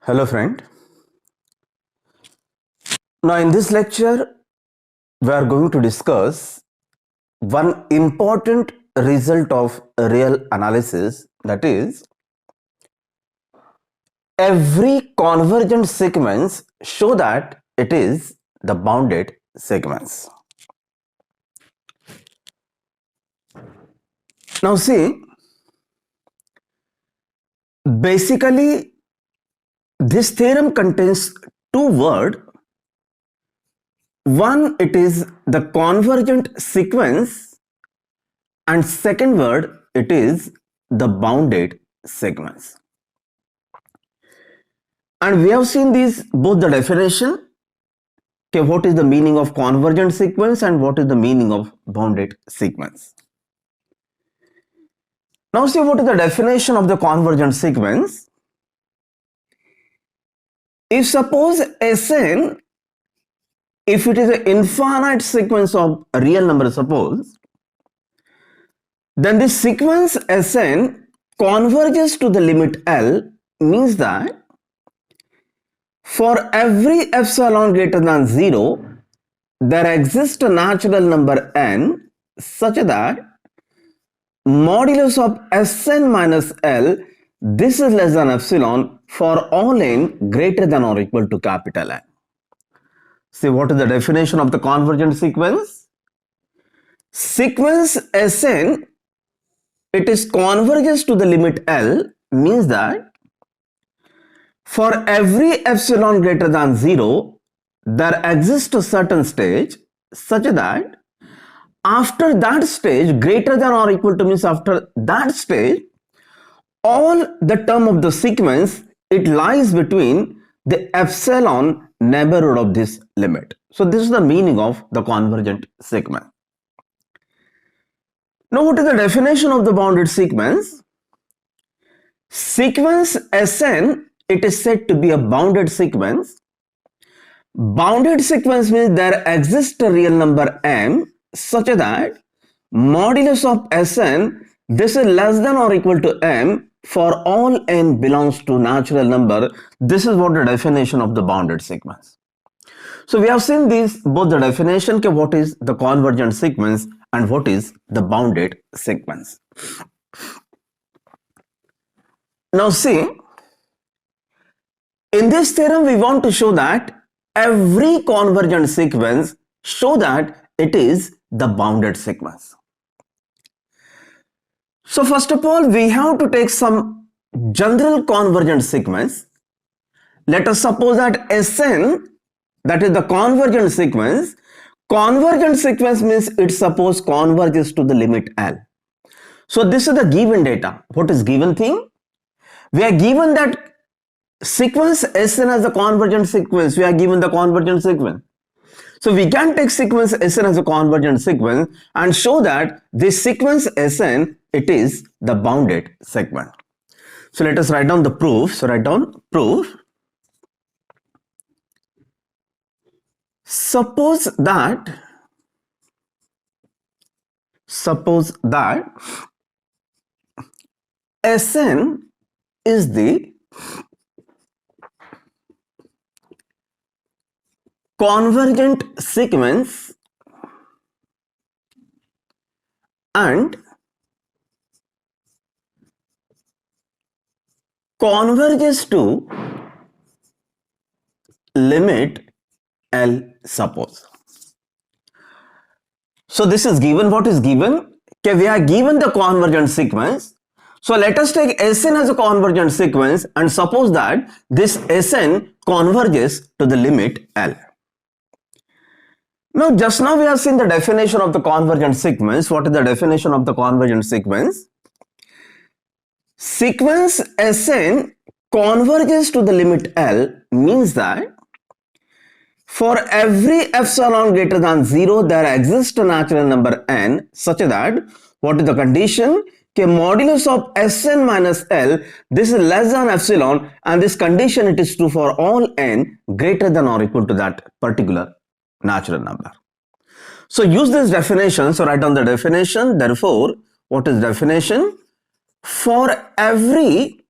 Hello friend. Now in this lecture we are going to discuss one important result of real analysis, that is every convergent sequence show that it is the bounded sequence. Now see, basically this theorem contains two words. One, it is the convergent sequence, and second word, it is the bounded sequence. And we have seen these both the definition, okay, what is the meaning of convergent sequence and what is the meaning of bounded sequence. Now see what is the definition of the convergent sequence. If suppose Sn, if it is an infinite sequence of real number, suppose, then this sequence Sn converges to the limit L, means that for every epsilon greater than 0, there exists a natural number n such that modulus of Sn minus L, this is less than epsilon for all n greater than or equal to capital N. See what is the definition of the convergent sequence? Sequence Sn, it is converges to the limit L, means that for every epsilon greater than 0, there exists a certain stage such that after that stage, greater than or equal to means after that stage, all the term of the sequence, it lies between the epsilon neighborhood of this limit. So this is the meaning of the convergent sequence. Now what is the definition of the bounded sequence? Sequence Sn, it is said to be a bounded sequence. Bounded sequence means there exists a real number m such that modulus of Sn, this is less than or equal to m for all n belongs to natural number. This is what the definition of the bounded sequence. So we have seen these both the definition, what is the convergent sequence and what is the bounded sequence. Now see, in this theorem we want to show that every convergent sequence show that it is the bounded sequence. So first of all, we have to take some general convergent sequence. Let us suppose that Sn, that is the convergent sequence. Convergent sequence means it suppose converges to the limit L. So this is the given data. What is given thing? We are given that sequence Sn as a convergent sequence. We are given the convergent sequence. So we can take sequence Sn as a convergent sequence and show that this sequence Sn, it is the bounded sequence. So let us write down the proof. So write down proof. Suppose that Sn is the convergent sequence and converges to limit L, suppose. So this is given. What is given? Okay, we are given the convergent sequence. So let us take Sn as a convergent sequence and suppose that this Sn converges to the limit L. Now just now we have seen the definition of the convergent sequence. What is the definition of the convergent sequence? Sequence Sn converges to the limit L means that for every epsilon greater than 0, there exists a natural number n such that, what is the condition? Modulus of Sn minus L, this is less than epsilon, and this condition it is true for all n greater than or equal to that particular natural number. So use this definition. So write down the definition. Therefore, what is definition? For every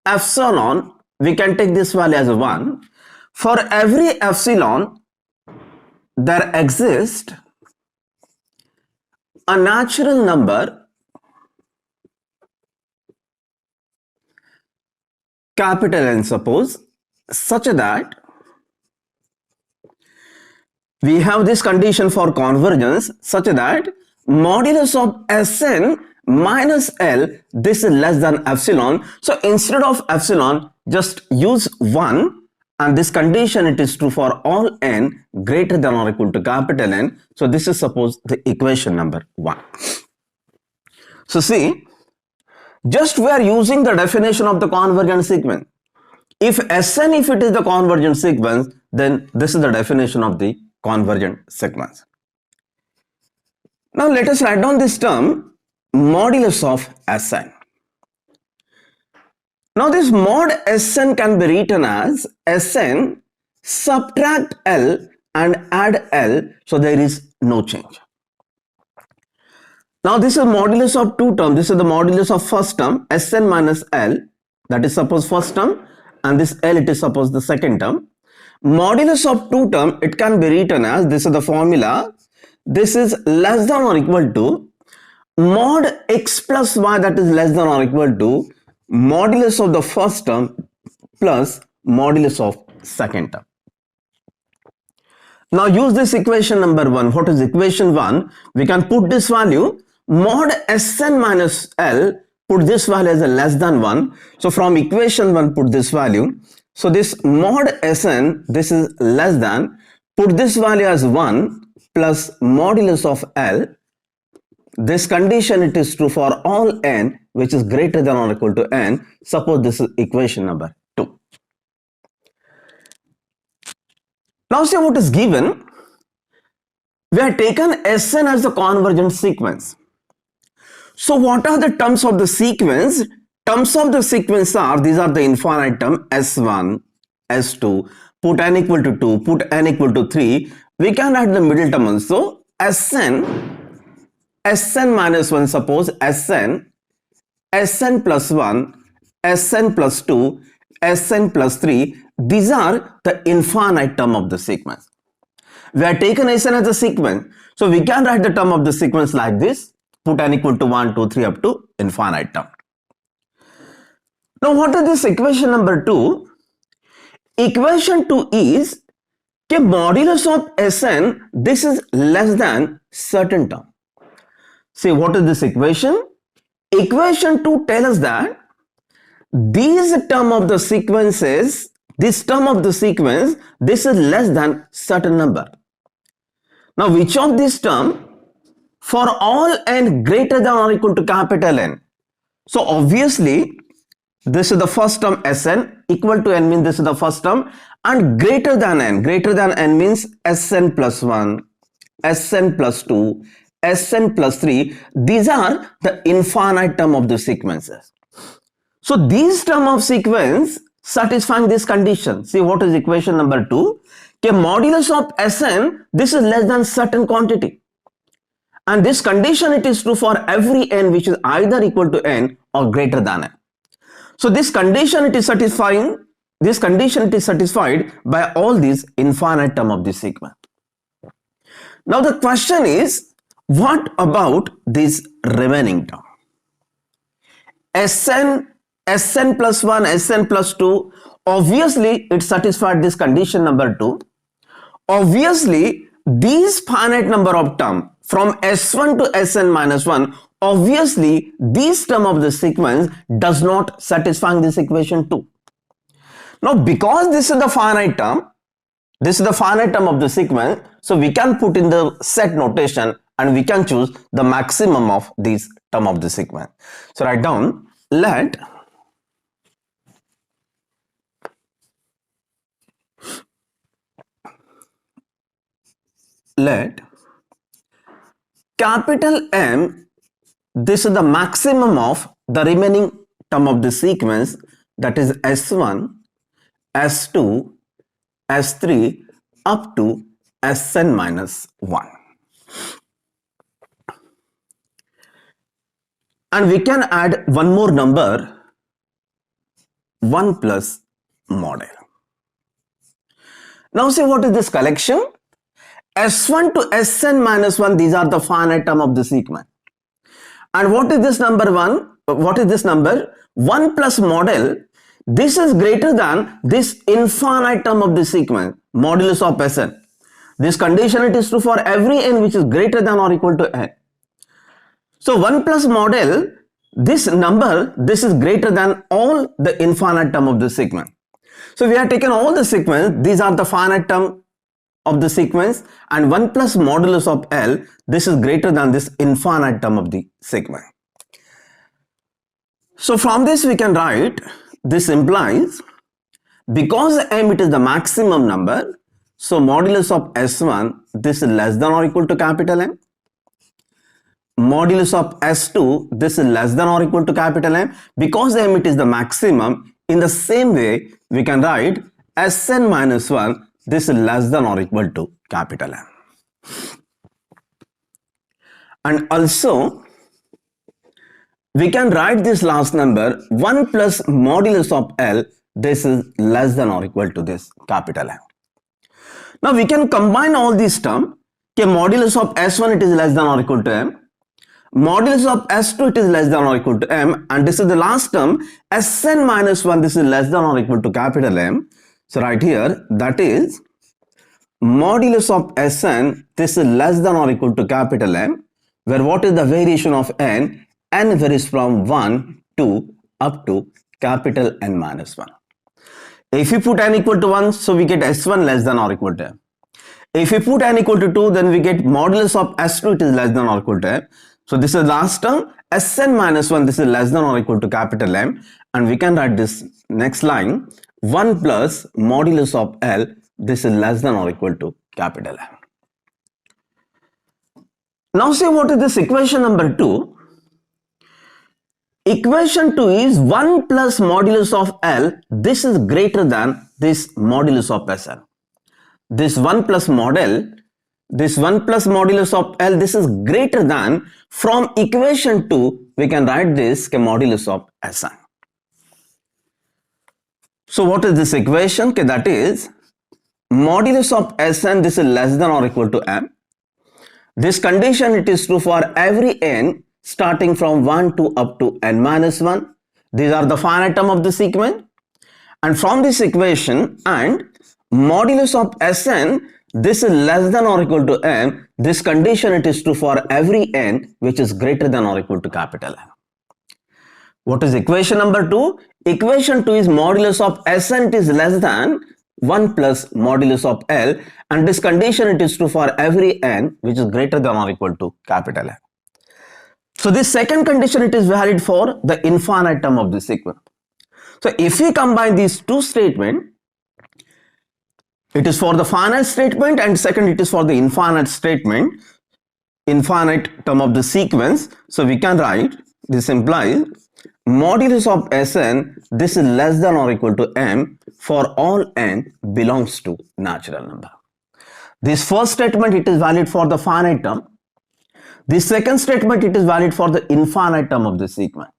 epsilon we can take this value as 1. For every epsilon, there exists a natural number capital N, suppose, such that we have this condition for convergence such that modulus of Sn minus L, this is less than epsilon. So instead of epsilon, just use 1, and this condition it is true for all n greater than or equal to capital N. So this is suppose the equation number 1. So see, just we are using the definition of the convergent sequence. If Sn, if it is the convergent sequence, then this is the definition of the convergent sequence. Now let us write down this term modulus of Sn. Now this mod Sn can be written as Sn subtract L and add L, so there is no change. Now this is modulus of two terms. This is the modulus of first term Sn minus L, that is suppose first term, and this L it is suppose the second term. Modulus of two term, it can be written as, this is the formula, this is less than or equal to mod x plus y, that is less than or equal to modulus of the first term plus modulus of second term. Now use this equation number 1. What is equation 1? We can put this value mod Sn minus L, put this value as a less than 1. So from equation 1 put this value. So this mod Sn, this is less than, put this value as 1 plus modulus of L. This condition it is true for all n which is greater than or equal to n. Suppose this is equation number 2. Now see what is given. We have taken Sn as the convergent sequence. So what are the terms of the sequence? Terms of the sequence are, these are the infinite term S1, S2, put n equal to 2, put n equal to 3. We can add the middle term also. Sn minus 1, suppose Sn plus 1, Sn plus 2, Sn plus 3. These are the infinite term of the sequence. We have taken Sn as a sequence. So we can write the term of the sequence like this. Put n equal to 1, 2, 3 up to infinite term. Now what is this equation number 2? Equation 2 is the modulus of Sn, this is less than certain term. See what is this equation? Equation 2 tells us that these term of the sequences, this term of the sequence, this is less than certain number. Now which of this term? For all n greater than or equal to capital N. So obviously this is the first term Sn, equal to n means this is the first term, and greater than n means Sn plus 1, Sn plus 2, Sn plus 3. These are the infinite term of the sequences. So these term of sequence satisfying this condition. See what is equation number 2? Okay, modulus of Sn, this is less than certain quantity. And this condition it is true for every n which is either equal to n or greater than n. So this condition it is satisfying, this condition it is satisfied by all these infinite term of the sequence. Now the question is, what about this remaining term? Sn plus 1, Sn plus 2, obviously it satisfied this condition number 2. Obviously these finite number of term from S1 to Sn minus 1, obviously this term of the sequence does not satisfy this equation 2. Now because this is the finite term, this is the finite term of the sequence, so we can put in the set notation and we can choose the maximum of this term of the sequence. So write down, let capital M, this is the maximum of the remaining term of the sequence, that is S1, S2, S3 up to Sn minus 1. And we can add one more number, 1 plus model. Now see what is this collection? S1 to Sn minus 1, these are the finite term of the sequence. And what is this number 1? What is this number? 1 plus model. This is greater than this infinite term of the sequence, modulus of Sn. This condition it is true for every n which is greater than or equal to n. So 1 plus model, this number, this is greater than all the infinite term of the sequence. So we have taken all the sequence, these are the finite term of the sequence, and 1 plus modulus of L, this is greater than this infinite term of the sequence. So from this we can write, this implies, because M it is the maximum number, so modulus of S1, this is less than or equal to capital M. Modulus of S2, this is less than or equal to capital M. Because M it is the maximum, in the same way we can write Sn minus 1, this is less than or equal to capital M. And also we can write this last number 1 plus modulus of L, this is less than or equal to this capital M. Now we can combine all these terms. Modulus of S1 it is less than or equal to M. Modulus of S2 it is less than or equal to M, and this is the last term Sn minus 1, this is less than or equal to capital M. So right here, that is modulus of Sn, this is less than or equal to capital M, where what is the variation of n? N varies from 1 to up to capital N minus 1. If we put n equal to 1, so we get S1 less than or equal to M. If we put n equal to 2, then we get modulus of S2 it is less than or equal to M. So this is last term Sn minus 1, this is less than or equal to capital M, and we can write this next line 1 plus modulus of L, this is less than or equal to capital M. Now see what is this equation number 2. Equation 2 is 1 plus modulus of L, this is greater than this modulus of Sn. This 1 plus modulus of L, this is greater than, from equation 2 we can write this modulus of Sn. So what is this equation? That is modulus of Sn, this is less than or equal to M. This condition it is true for every n starting from 1 to up to n minus 1. These are the finite term of the sequence, and from this equation and modulus of Sn, this is less than or equal to M. This condition it is true for every n which is greater than or equal to capital M. What is equation number 2? Equation 2 is modulus of Sn is less than 1 plus modulus of L, and this condition it is true for every n which is greater than or equal to capital M. So this second condition it is valid for the infinite term of the sequence. So if we combine these two statements, it is for the finite statement and second it is for the infinite statement, infinite term of the sequence. So we can write, this implies modulus of Sn, this is less than or equal to M for all n belongs to natural number. This first statement it is valid for the finite term. This second statement it is valid for the infinite term of the sequence.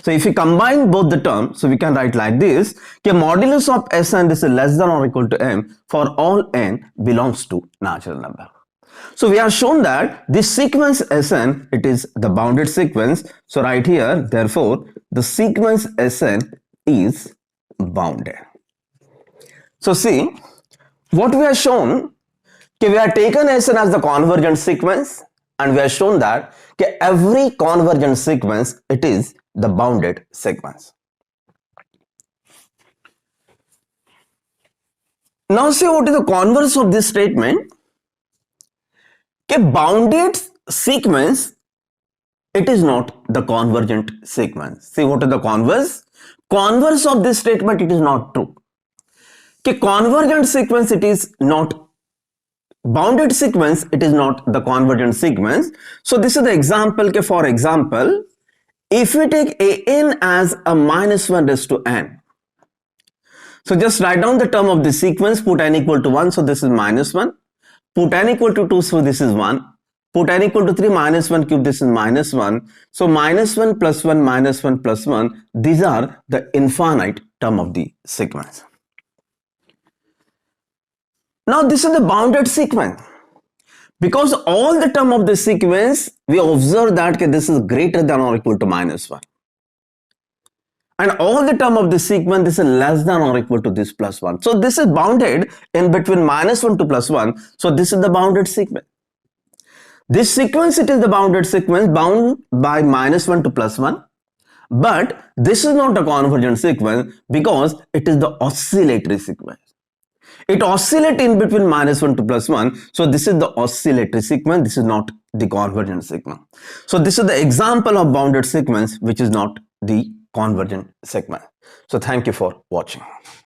So if we combine both the terms, so we can write like this, modulus of Sn, this is less than or equal to M for all n belongs to natural number. So we have shown that this sequence Sn, it is the bounded sequence. So right here, therefore, the sequence Sn is bounded. So see, what we have shown, we have taken Sn as the convergent sequence, and we have shown that every convergent sequence, it is the bounded sequence. Now see what is the converse of this statement. Bounded sequence, it is not the convergent sequence. See what is the converse? Converse of this statement, it is not true. Convergent sequence, it is not bounded sequence, it is not the convergent sequence. So this is the example. For example, if we take an as a minus 1 raised to n, so just write down the term of the sequence, put n equal to 1, so this is minus 1, put n equal to 2, so this is 1, put n equal to 3, minus 1 cube, this is minus 1, so minus 1 plus 1 minus 1 plus 1, these are the infinite term of the sequence. Now this is the bounded sequence. Because all the term of the sequence, we observe that this is greater than or equal to -1. And all the term of the sequence, this is less than or equal to this +1. So this is bounded in between -1 to +1. So this is the bounded sequence. This sequence, it is the bounded sequence bound by -1 to +1. But this is not a convergent sequence because it is the oscillatory sequence. It oscillates in between -1 to +1. So this is the oscillatory sequence. This is not the convergent sequence. So this is the example of bounded sequence, which is not the convergent sequence. So thank you for watching.